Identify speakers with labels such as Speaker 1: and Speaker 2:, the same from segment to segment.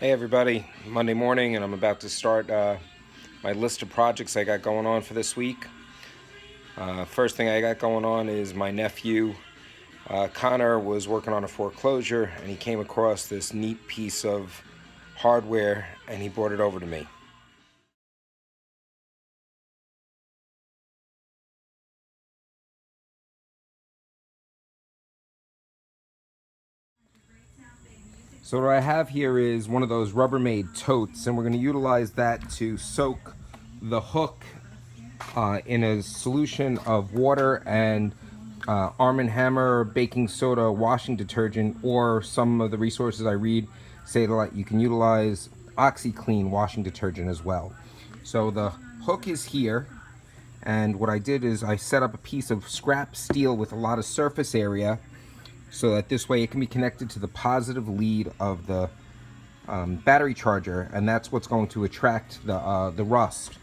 Speaker 1: Hey everybody, Monday morning, and I'm about to start my list of projects I got going on for this week. First thing I got going on is my nephew Connor was working on a foreclosure, and he came across this neat piece of hardware and he brought it over to me. So what I have here is one of those Rubbermaid totes, and we're going to utilize that to soak the hook in a solution of water and Arm & Hammer baking soda washing detergent, or some of the resources I read say that you can utilize OxyClean washing detergent as well. So the hook is here, and what I did is I set up a piece of scrap steel with a lot of surface area so that this way it can be connected to the positive lead of the battery charger, and that's what's going to attract the rust.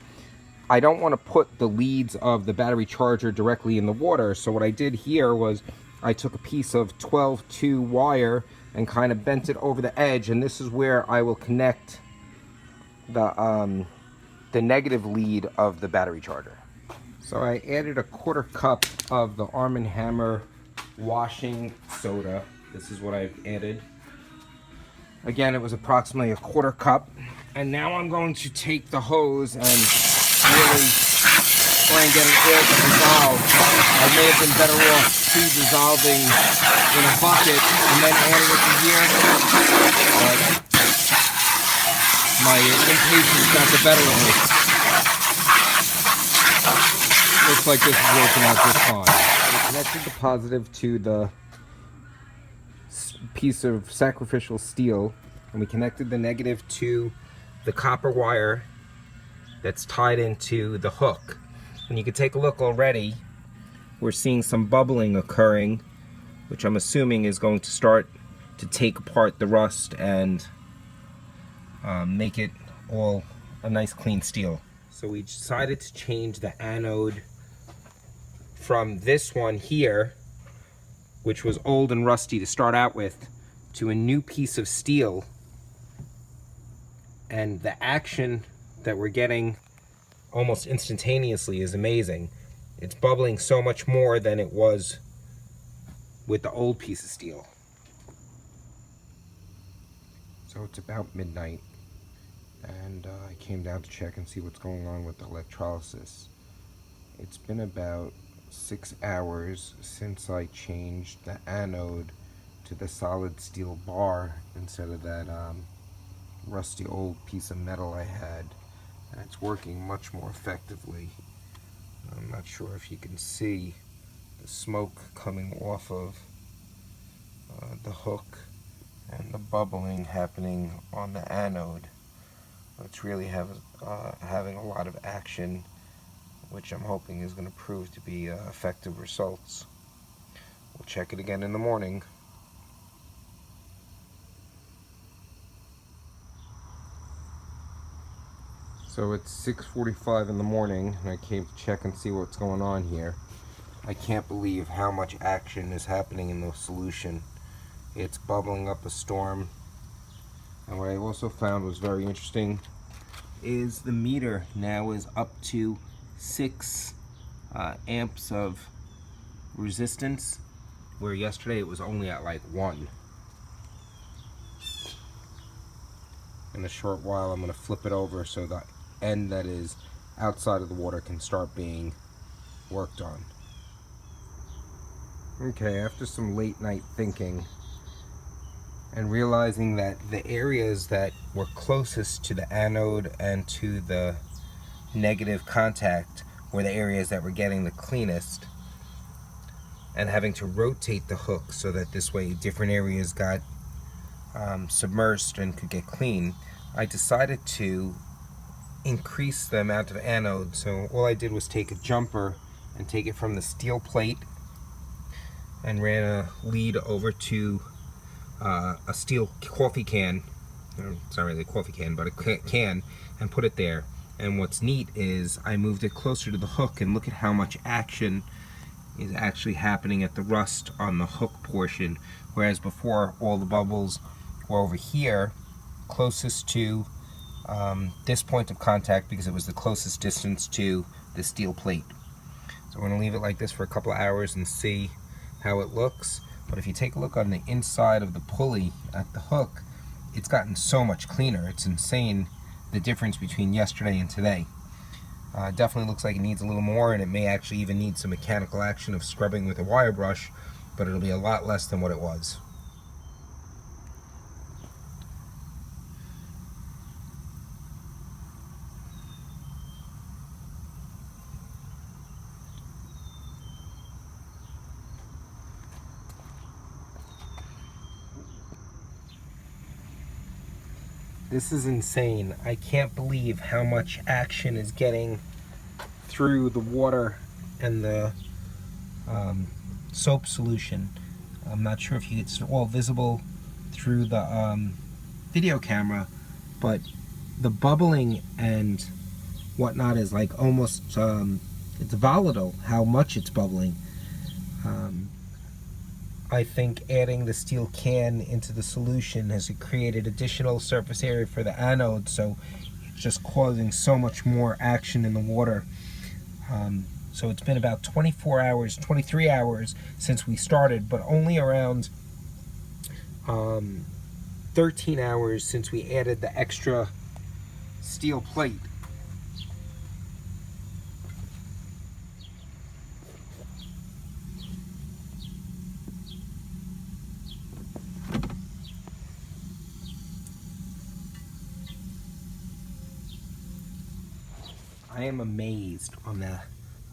Speaker 1: I don't want to put the leads of the battery charger directly in the water, so what I did here was I took a piece of 12-2 wire and kind of bent it over the edge, and this is where I will connect the negative lead of the battery charger. So I added a 1/4 cup of the Arm & Hammer washing soda. This is what I've added. Again, it was approximately a 1/4 cup. And now I'm going to take the hose and really try and get it all to dissolve. I may have been better off pre-dissolving in a bucket and then adding it to here. But my impatience got the better of me. Looks like this is working out just fine. I connected the positive to the piece of sacrificial steel, and we connected the negative to the copper wire that's tied into the hook. And you can take a look already. We're seeing some bubbling occurring, which I'm assuming is going to start to take apart the rust and make it all a nice clean steel. So we decided to change the anode from this one here, which was old and rusty to start out with, to a new piece of steel. And the action that we're getting almost instantaneously is amazing. It's bubbling so much more than it was with the old piece of steel. So it's about midnight, and I came down to check and see what's going on with the electrolysis. It's been about 6 hours since I changed the anode to the solid steel bar instead of that rusty old piece of metal I had, and it's working much more effectively. I'm not sure if you can see the smoke coming off of the hook and the bubbling happening on the anode. It's really having a lot of action, which I'm hoping is going to prove to be effective results. We'll check it again in the morning. So it's 6:45 in the morning, and I came to check and see what's going on here. I can't believe how much action is happening in the solution. It's bubbling up a storm. And what I also found was very interesting is the meter now is up to 6 amps of resistance, where yesterday it was only at like 1. In a short while I'm going to flip it over so the end that is outside of the water can start being worked on. Okay, after some late night thinking and realizing that the areas that were closest to the anode and to the negative contact were the areas that were getting the cleanest, and having to rotate the hook so that this way different areas got submerged and could get clean, I decided to increase the amount of anode. So all I did was take a jumper and take it from the steel plate and ran a lead over to a steel coffee can. It's not really a coffee can, but a can, and put it there. And what's neat is I moved it closer to the hook, and look at how much action is actually happening at the rust on the hook portion, whereas before all the bubbles were over here closest to this point of contact because it was the closest distance to the steel plate. So we're going to leave it like this for a couple of hours and see how it looks. But if you take a look on the inside of the pulley at the hook, it's gotten so much cleaner. It's insane the difference between yesterday and today. Definitely looks like it needs a little more, and it may actually even need some mechanical action of scrubbing with a wire brush, but it'll be a lot less than what it was. This is insane. I can't believe how much action is getting through the water and the soap solution. I'm not sure if it's all visible through the video camera, but the bubbling and whatnot is like almost, it's volatile how much it's bubbling. I think adding the steel can into the solution has created additional surface area for the anode, so it's just causing so much more action in the water. So it's been about 24 hours, 23 hours since we started, but only around 13 hours since we added the extra steel plate. I am amazed on the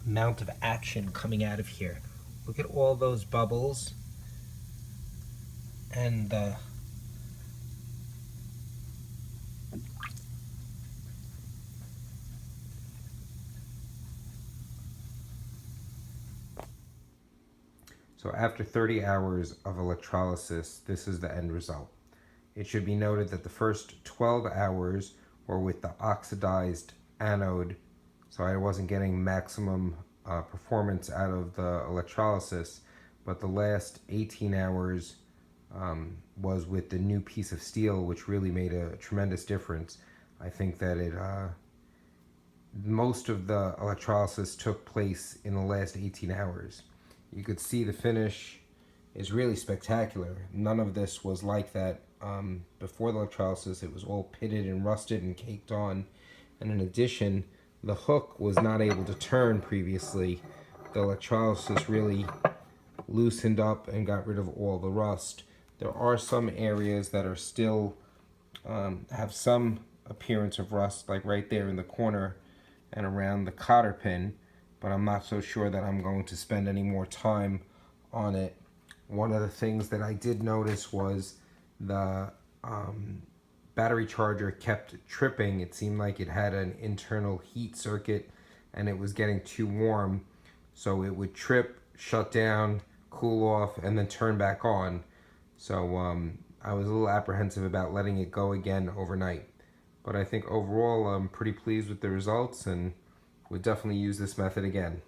Speaker 1: amount of action coming out of here. Look at all those bubbles and the So after 30 hours of electrolysis, this is the end result. It should be noted that the first 12 hours were with the oxidized anode, so I wasn't getting maximum performance out of the electrolysis, but the last 18 hours was with the new piece of steel, which really made a tremendous difference. I think that most of the electrolysis took place in the last 18 hours. You could see the finish is really spectacular. None of this was like that before the electrolysis. It was all pitted and rusted and caked on. And in addition, the hook was not able to turn previously. The electrolysis really loosened up and got rid of all the rust. There are some areas that are still have some appearance of rust, like right there in the corner and around the cotter pin, but I'm not so sure that I'm going to spend any more time on it. One of the things that I did notice was the battery charger kept tripping. It seemed like it had an internal heat circuit and it was getting too warm, so it would trip, shut down, cool off, and then turn back on. So I was a little apprehensive about letting it go again overnight. But I think overall I'm pretty pleased with the results and would definitely use this method again.